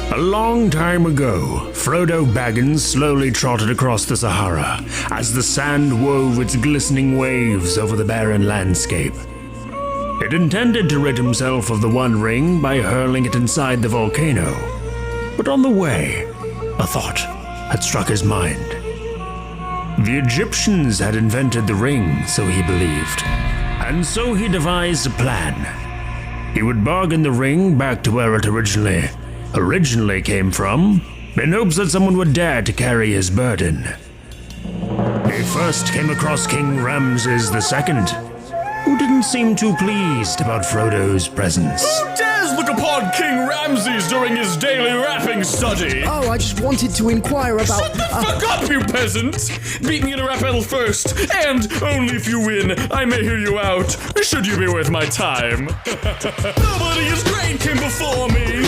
A long time ago, Frodo Baggins slowly trotted across the Sahara as the sand wove its glistening waves over the barren landscape. It intended to rid himself of the One Ring by hurling it inside the volcano. But on the way, a thought had struck his mind. The Egyptians had invented the ring, so he believed, and so he devised a plan. He would bargain the ring back to where it originally came from, in hopes that someone would dare to carry his burden. He first came across King Ramesses II, who didn't seem too pleased about Frodo's presence. Who dares look upon King Ramses during his daily rapping study? Oh, I just wanted to inquire about... Shut the fuck up, you peasant! Beat me in a rap battle first, and only if you win, I may hear you out, should you be worth my time. Nobody as great came before me.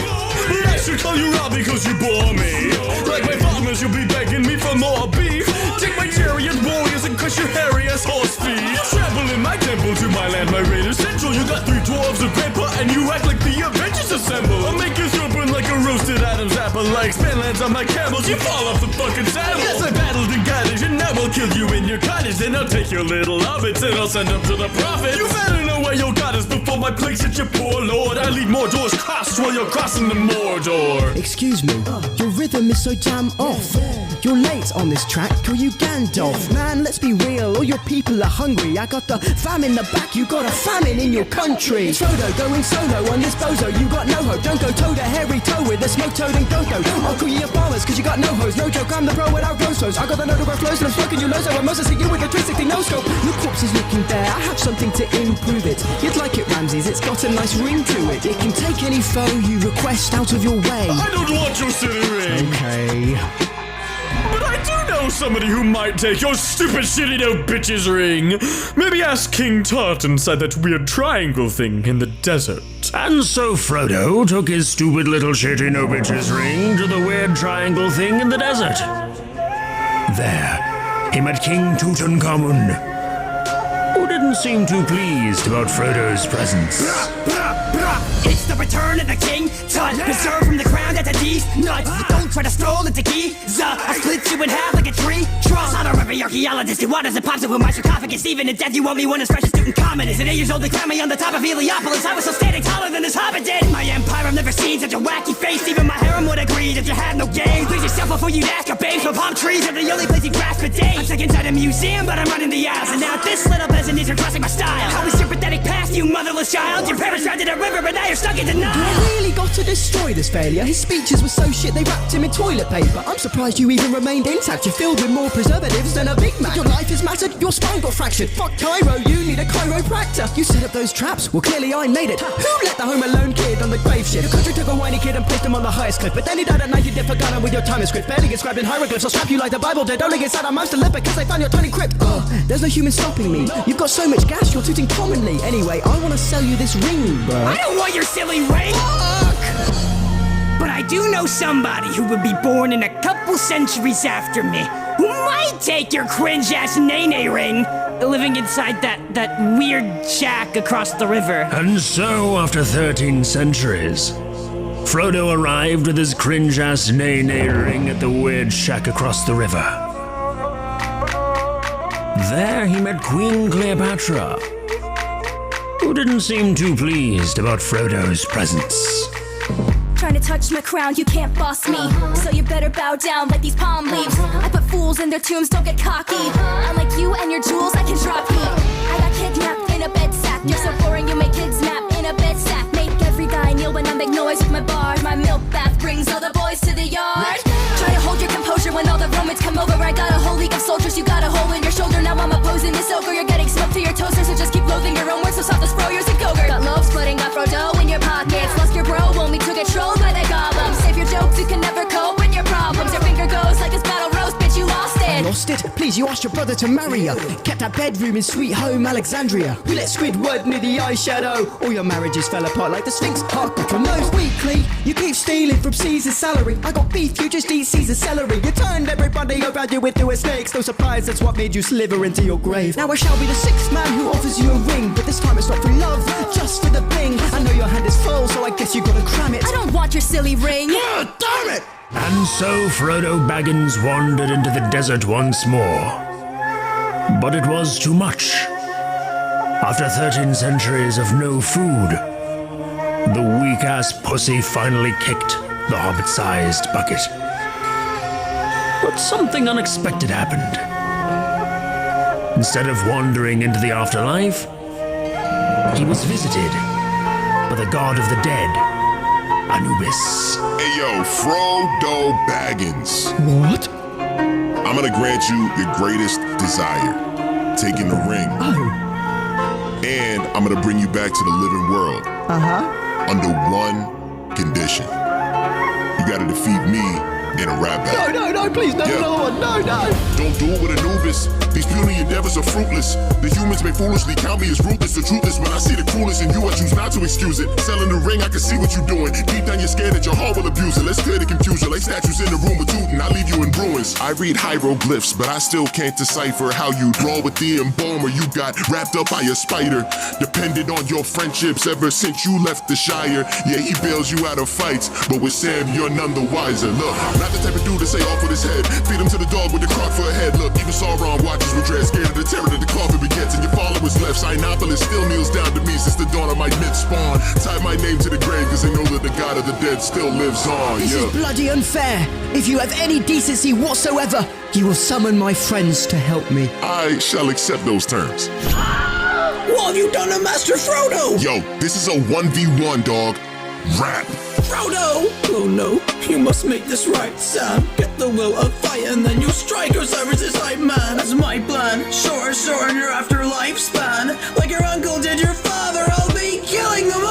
I should call you Rob because you bore me. Like my farmers, you'll be begging me for more beef. Take my chariot warriors and crush your hairy ass horse feet. Trample in my temple to my land, my raiders central. You got 3 dwarves of grandpa and you act like the Avengers assemble. I'll make you throw burn like a roasted Adam's apple. Like spanlands on my camels, you fall off the fucking saddle. Yes, I battled in Gaddis and now I'll kill you in your cottage. Then I'll take your little hobbits and I'll send them to the prophet. You better know where your god is before my plagues hit your poor lord. I leave more doors crossed while you're crossing the Mordor. Excuse me, your rhythm is so damn off. You're late on this track, or you Gandalf. Man, let's be real, all your people are hungry. I got the fam in the back, you got a famine in your country. It's Frodo going solo on this bozo, you got no hope. Don't go toe to hairy toe with the smoke toad and go-go. I'll call you farmers cause you got no hose. No joke, I'm the pro without rose I got the note of flows and I'm smoking you low, so I'm Moses see you with the 360 no scope. Your corpse is looking bare, I have something to improve it. You'd like it, Ramses, it's got a nice ring to it. It can take any foe you request out of your way. I don't want your silly ring. Okay. But I do know somebody who might take your stupid shitty no bitches ring. Maybe ask King Tut inside that weird triangle thing in the desert. And so Frodo took his stupid little shitty no bitches ring to the weird triangle thing in the desert. There, he met King Tutankhamun, who didn't seem too pleased about Frodo's presence. It's the return of the king, Tut, preserved from the ground at the D's nuts. Don't try to stroll into Giza, I'll split you in half like a tree trunk. I'm not every archaeologist who waters and pops it with my sarcophagus. Even in death you won't be one as fresh as Tutankhamun. Is it 8 years old they crowned me on the top of Heliopolis? I was so standing taller than this hobbit did. My empire I've never seen such a wacky face. Even my harem would agree that you had no game. Please yourself before you ask your babes, for palm trees are the only place you grasp a day. I'm stuck inside a museum but I'm running the aisles. And now this little peasant is crossing my style. How was your pathetic past, you motherless child? Your parents drowned in a river but now you're stuck in denial. I really got to destroy this failure. His speeches were so shit they wrapped him in toilet paper. I'm surprised you even remained intact. You're filled with more preservatives than a Big Mac. Your life is mattered, your spine got fractured. Fuck Cairo, you need a chiropractor. You set up those traps, well clearly I made it. Who let the home alone kid on the grave shit? Your country took a whiny kid and placed him on the highest cliff. But then he died at night, you did for Ghana with your time script. Barely inscribed in hieroglyphs, I'll strap you like the Bible did. Only inside a mouse to live because they found your tiny crypt. There's no human stopping me. You've got so much gas, you're tooting commonly. Anyway, I want to sell you this ring, bro. I don't want your silly ring! But I do know somebody who would be born in a couple centuries after me, who might take your cringe-ass Nene ring, living inside that weird shack across the river. And so, after 13 centuries, Frodo arrived with his cringe-ass Nene ring at the weird shack across the river. There he met Queen Cleopatra, who didn't seem too pleased about Frodo's presence. Trying to touch my crown, you can't boss me. So you better bow down like these palm leaves. I put fools in their tombs, don't get cocky. Unlike you and your jewels, I can drop heat. I got kidnapped in a bed sack. You're so boring, you make kids nap in a bed sack. Make every guy kneel when I make noise with my bars. My milk bath brings all the boys to the yard. Try to hold your composure when all the Romans come over. I got a whole league of soldiers, you got a hole in your shoulder. Now I'm opposing this ogre. You're getting smoked to your toaster, so just keep loathing your own words. So soft as Froyo's and Gogurt. Got love splitting, got Frodo in your pockets. Lost your bro, only to get trolled by the goblins. Save your jokes, you can never cope with your problems. Your finger goes like this battle roast, bitch, you lost it. Lost it? Please trees, you asked your brother to marry you. Kept that bedroom in sweet home Alexandria. We let Squidward near the eyeshadow. All your marriages fell apart like the Sphinx Park up your nose. Weekly, you keep stealing from Caesar's salary. I got beef, you just eat Caesar's celery. You turned everybody around you into a snakes. No surprise, that's what made you slither into your grave. Now I shall be the sixth man who offers you a ring, but this time it's not for love, just for the bling. I know your hand is full, so I guess you gotta cram it. I don't want your silly ring. Ah, damn it! And so Frodo Baggins wandered into the desert once more. But it was too much. After 13 centuries of no food, the weak-ass pussy finally kicked the hobbit-sized bucket. But something unexpected happened. Instead of wandering into the afterlife, he was visited by the god of the dead, Anubis. Hey yo, Frodo Baggins. What? I'm gonna grant you your greatest desire, taking the ring. Oh. And I'm gonna bring you back to the living world. Under one condition. You gotta defeat me in a rap battle. No, please, no, Yeah. another one, no. Don't do it with Anubis. These puny endeavors are fruitless. The humans may foolishly count me as ruthless. The truth is, when I see the coolest in you, I choose not to excuse it. Selling the ring, I can see what you're doing. Deep down, you're scared that your heart will abuse it. Let's clear the confusion, like statues in the room with Tutankhamun. I leave you in ruins. I read hieroglyphs, but I still can't decipher how you draw with the embalmer. You got wrapped up by a spider. Depended on your friendships ever since you left the Shire. Yeah, he bails you out of fights, but with Sam, you're none the wiser. Look, not the type of dude to say off with his head. Feed him to the dog with the crock for a head. Look, even Sauron watches with dread, scared of the terror that the coffin begets. And your followers left. Sinopolis still kneels down to me since the dawn of my myth spawn. Tie my name to the grave, cause they know that the god of the dead still lives on. This is bloody unfair. If you have any decency whatsoever, you will summon my friends to help me. I shall accept those terms. What have you done to Master Frodo? Yo, this is a 1v1, dog. Rap. Frodo! Oh no, you must make this right, Sam. Get the will of fire and then you strike Osiris as hype man. That's my plan. Shorten your afterlife span. Like your uncle did your father, I'll be killing them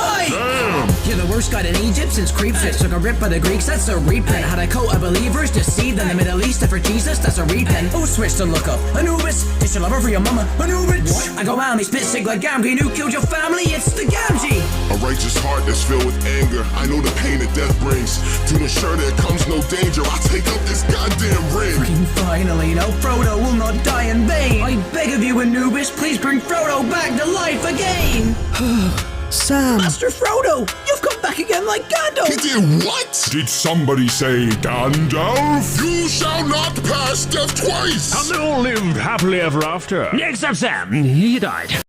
You're the worst god in Egypt since Creepfits took a rip by the Greeks, that's a reprint. Had a coat of believers deceived in the Middle East, and for Jesus, that's a repent. Oh, switch to look up. Anubis, it's your lover for your mama. Anubis! What? I go round, he spit sick like Gamgee, and who killed your family? It's the Gamgee! A righteous heart that's filled with anger. I know the pain that death brings. To ensure there comes no danger, I take up this goddamn ring. Finally, no, Frodo will not die in vain. I beg of you, Anubis, please bring Frodo back to life again. Sam. Master Frodo, you've come back again like Gandalf. He did what? Did somebody say Gandalf? You shall not pass death twice. And they all lived happily ever after. Except Sam, he died.